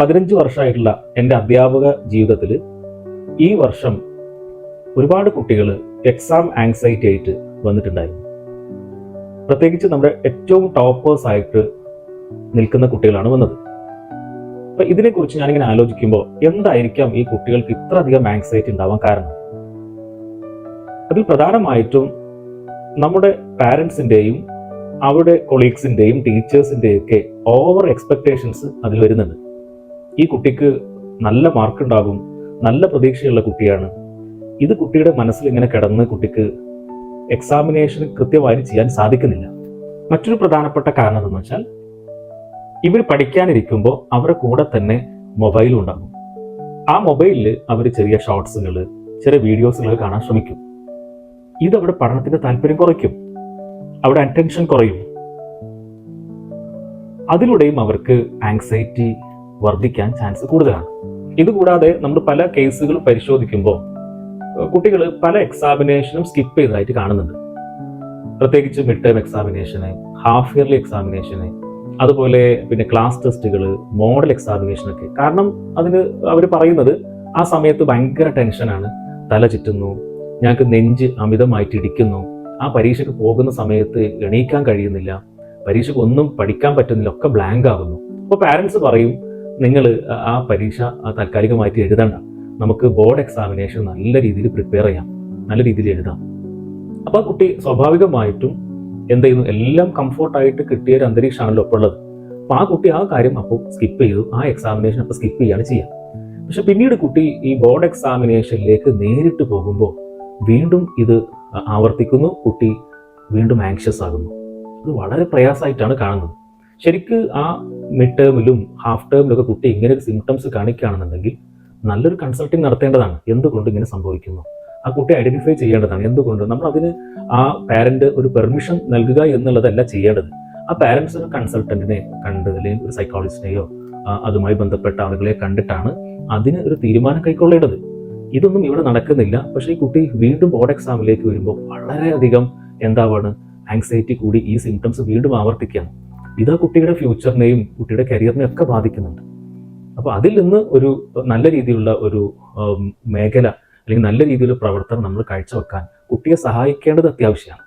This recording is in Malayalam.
15 വർഷമായിട്ടുള്ള എൻ്റെ അധ്യാപക ജീവിതത്തിൽ ഈ വർഷം ഒരുപാട് കുട്ടികൾ എക്സാം ആങ്സൈറ്റി ആയിട്ട് വന്നിട്ടുണ്ടായിരുന്നു. പ്രത്യേകിച്ച് നമ്മുടെ ഏറ്റവും ടോപ്പേഴ്സ് ആയിട്ട് നിൽക്കുന്ന കുട്ടികളാണ് വന്നത്. അപ്പൊ ഇതിനെക്കുറിച്ച് ഞാനിങ്ങനെ ആലോചിക്കുമ്പോൾ എന്തായിരിക്കാം ഈ കുട്ടികൾക്ക് ഇത്ര അധികം ആങ്സൈറ്റി ഉണ്ടാവാൻ കാരണം? അതിൽ പ്രധാനമായിട്ടും നമ്മുടെ പാരൻസിൻ്റെയും അവരുടെ കൊളീഗ്സിൻ്റെയും ടീച്ചേഴ്സിൻ്റെയും ഒക്കെ ഓവർ എക്സ്പെക്ടേഷൻസ് അതിൽ വരുന്നുണ്ട്. ഈ കുട്ടിക്ക് നല്ല മാർക്ക് ഉണ്ടാകും, നല്ല പ്രതീക്ഷയുള്ള കുട്ടിയാണ്, ഇത് കുട്ടിയുടെ മനസ്സിൽ ഇങ്ങനെ കിടന്ന് കുട്ടിക്ക് എക്സാമിനേഷൻ കൃത്യമായി ചെയ്യാൻ സാധിക്കുന്നില്ല. മറ്റൊരു പ്രധാനപ്പെട്ട കാരണം എന്ന് വെച്ചാൽ ഇവർ പഠിക്കാനിരിക്കുമ്പോൾ അവരുടെ കൂടെ തന്നെ മൊബൈലും ഉണ്ടാകും. ആ മൊബൈലിൽ അവർ ചെറിയ ഷോർട്സുകൾ, ചെറിയ വീഡിയോസുകൾ കാണാൻ ശ്രമിക്കും. ഇത് അവിടെ പഠനത്തിന്റെ താല്പര്യം കുറയ്ക്കും, അവിടെ അറ്റൻഷൻ കുറയും. അതിലൂടെയും അവർക്ക് ആങ്സൈറ്റി വർദ്ധിക്കാൻ ചാൻസ് കൂടുതലാണ്. ഇതുകൂടാതെ നമ്മൾ പല കേസുകൾ പരിശോധിക്കുമ്പോൾ കുട്ടികൾ പല എക്സാമിനേഷനും സ്കിപ്പ് ചെയ്തതായിട്ട് കാണുന്നുണ്ട്. പ്രത്യേകിച്ച് മിഡ് ടേം എക്സാമിനേഷന്, ഹാഫ് ഇയർലി എക്സാമിനേഷന്, അതുപോലെ പിന്നെ ക്ലാസ് ടെസ്റ്റുകൾ, മോഡൽ എക്സാമിനേഷനൊക്കെ. കാരണം അതിന് അവർ പറയുന്നത് ആ സമയത്ത് ഭയങ്കര ടെൻഷനാണ്, തല ചുറ്റുന്നു, ഞങ്ങൾക്ക് നെഞ്ച് അമിതമായിട്ട് ഇടിക്കുന്നു, ആ പരീക്ഷയ്ക്ക് പോകുന്ന സമയത്ത് എണീക്കാൻ കഴിയുന്നില്ല, പരീക്ഷയ്ക്ക് ഒന്നും പഠിക്കാൻ പറ്റുന്നില്ല, ഒക്കെ ബ്ലാങ്ക് ആകുന്നു. അപ്പോൾ പാരൻസ് പറയും, നിങ്ങൾ ആ പരീക്ഷ താൽക്കാലികമായിട്ട് എഴുതണ്ട, നമുക്ക് ബോർഡ് എക്സാമിനേഷൻ നല്ല രീതിയിൽ പ്രിപ്പയർ ചെയ്യാം, നല്ല രീതിയിൽ എഴുതാം. അപ്പോൾ ആ കുട്ടി സ്വാഭാവികമായിട്ടും എന്ത് ചെയ്യുന്നു, എല്ലാം കംഫോർട്ടായിട്ട് കിട്ടിയ ഒരു അന്തരീക്ഷമാണല്ലോ ഇപ്പോൾ ഉള്ളത്. അപ്പോൾ ആ കുട്ടി ആ കാര്യം അപ്പോൾ സ്കിപ്പ് ചെയ്തു, ആ എക്സാമിനേഷൻ അപ്പോൾ സ്കിപ്പ് ചെയ്യാണ് ചെയ്യുക. പക്ഷെ പിന്നീട് കുട്ടി ഈ ബോർഡ് എക്സാമിനേഷനിലേക്ക് നേരിട്ട് പോകുമ്പോൾ വീണ്ടും ഇത് ആവർത്തിക്കുന്നു, കുട്ടി വീണ്ടും ആങ്ഷ്യസ് ആകുന്നു. ഇത് വളരെ പ്രയാസമായിട്ടാണ് കാണുന്നത്. ശരിക്ക് ആ മിഡ് ടേമിലും ഹാഫ് ടേമിലൊക്കെ കുട്ടി ഇങ്ങനെ ഒരു സിംറ്റംസ് കാണിക്കുകയാണെന്നുണ്ടെങ്കിൽ നല്ലൊരു കൺസൾട്ടിങ് നടത്തേണ്ടതാണ്. എന്തുകൊണ്ട് ഇങ്ങനെ സംഭവിക്കുന്നു, ആ കുട്ടി ഐഡന്റിഫൈ ചെയ്യേണ്ടതാണ്. എന്തുകൊണ്ട് നമ്മൾ അതിന് ആ പാരന്റ് ഒരു പെർമിഷൻ നൽകുക എന്നുള്ളതല്ല ചെയ്യേണ്ടത്. ആ പാരന്റ്സ് ഒരു കൺസൾട്ടന്റിനെ കണ്ട്, അല്ലെങ്കിൽ ഒരു സൈക്കോളജിസ്റ്റിനെയോ അതുമായി ബന്ധപ്പെട്ട ആളുകളെ കണ്ടിട്ടാണ് അതിന് ഒരു തീരുമാനം കൈക്കൊള്ളേണ്ടത്. ഇതൊന്നും ഇവിടെ നടക്കുന്നില്ല. പക്ഷേ ഈ കുട്ടി വീണ്ടും ബോർഡ് എക്സാമിലേക്ക് വരുമ്പോൾ വളരെയധികം എന്താണ് ആങ്സൈറ്റി കൂടി ഈ സിംറ്റംസ് വീണ്ടും ആവർത്തിക്കുകയാണ്. ഇത് ആ കുട്ടിയുടെ ഫ്യൂച്ചറിനെയും കുട്ടിയുടെ കരിയറിനെയും ഒക്കെ ബാധിക്കുന്നുണ്ട്. അപ്പോൾ അതിൽ നിന്ന് ഒരു നല്ല രീതിയിലുള്ള ഒരു മേഖല അല്ലെങ്കിൽ നല്ല രീതിയിലുള്ള പ്രവർത്തനം നമ്മൾ കാഴ്ചവെക്കാൻ കുട്ടിയെ സഹായിക്കേണ്ടത് അത്യാവശ്യമാണ്.